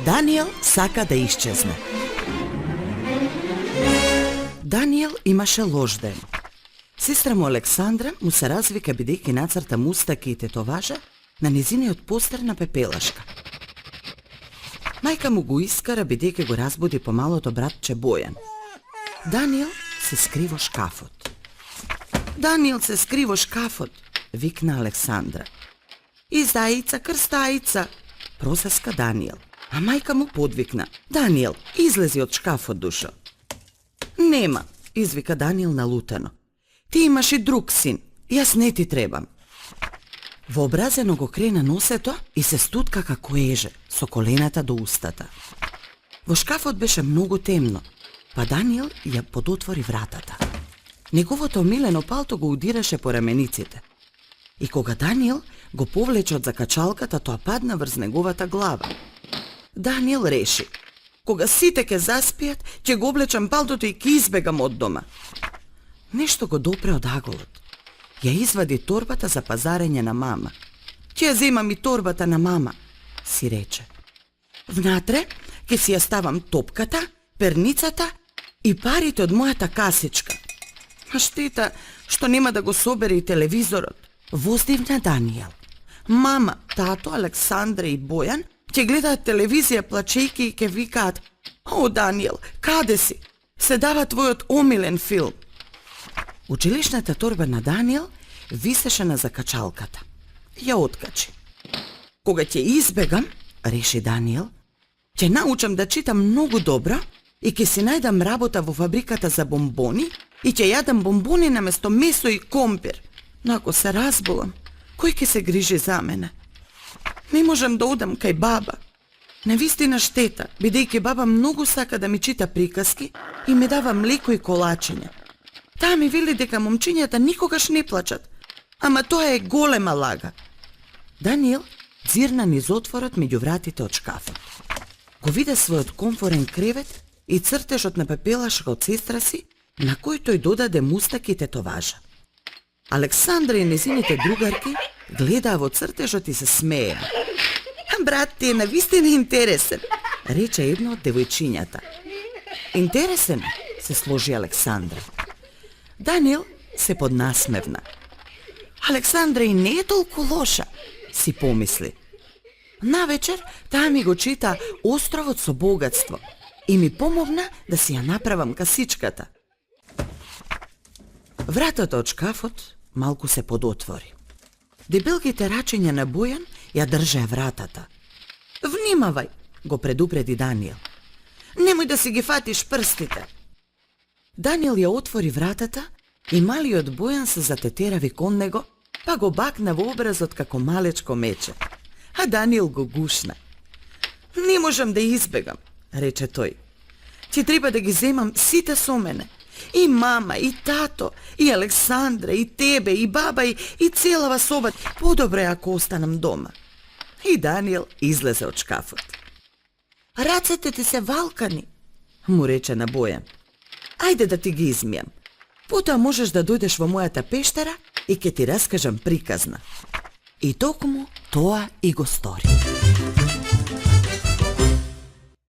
Даниел сака да исчезне. Даниел имаше лош ден. Сестра му Александра му се развика бидејќи нацрта мустаки и тетоважа на незиниот постер на пепелашка. Мајка му го искара бидејќи го разбуди помалото братче Бојан. Даниел се скри во шкафот. Даниел се скри во шкафот, викна Александра. Издаица, крстаица, просеска Даниел. А мајка му подвикна. Даниел, излези од шкафот, душо. Нема, извика Даниел налутено. Ти имаш и друг син, јас не ти требам. Вообразено го крена носето и се стутка како еже, со колената до устата. Во шкафот беше многу темно, па Даниел ја подотвори вратата. Неговото омилено палто го удираше по рамениците. И кога Даниел го повлече од закачалката, тоа падна врз неговата глава. Даниел реши, кога сите ќе заспијат, ќе го облечам палтото и ќе избегам од дома. Нешто го допре од аголот. Ја извади торбата за пазарење на мама. Ќе ја земам и торбата на мама, си рече. Внатре ќе си ја ставам топката, перницата и парите од мојата касичка. А штета што нема да го собере и телевизорот. Воздивна Даниел. Мама, тато, Александра и Бојан ќе гледаат телевизија плачејки и ќе викаат: "О, Даниел, каде си? Се дава твојот омилен филм." Училишната торба на Даниел висеше на закачалката. Ја откачи. Кога ќе избегам, реши Даниел, ќе научам да читам многу добро и ќе си најдам работа во фабриката за бомбони и ќе јадам бомбони наместо месо и компир. Но ако се разболам, кој ќе се грижи за мене? Не можам да одам кај баба. Навистина штета, бидејќи баба многу сака да ми чита приказки и ми дава млеко и колачиња. Таа ми вели дека момчињата никогаш не плачат, ама тоа е голема лага. Даниел зирна низ отворот меѓу вратите од шкафот. Го виде својот комфорен кревет и цртежот на пепелашка од сестра си, на кој тој додаде мустаки и тетоважа. Александра и незините другарки гледаа во цртежот и се смееа. "Брат ти е навистина интересен," рече една од девојчињата. "Интересен," се сложи Александра. Даниел се поднасмевна. Александра и не е толку лоша, си помисли. Навечер таа ми го чита Островот со богатство и ми помогна да си ја направам касичката. Вратата од шкафот малку се подотвори. Дебелките рачиња на Бојан ја држеа вратата. "Внимавај," го предупреди Даниел. "Немој да си ги фатиш прстите." Даниел ја отвори вратата и малиот Бојан се затетерави кон него, па го бакна во образот како малечко мече. А Даниел го гушна. "Не можам да избегам," рече тој. "Ќе треба да ги земам сите со мене. И мама, и тато, и Александра, и тебе, и баба, и целава соба. Подобре ако останам дома." И Даниел излезе од шкафот. "Рацете ти се валкани," му рече на Бојан. "Ајде да ти ги измијам. Потоа можеш да дојдеш во мојата пештера и ќе ти раскажам приказна." И токму тоа и го стори.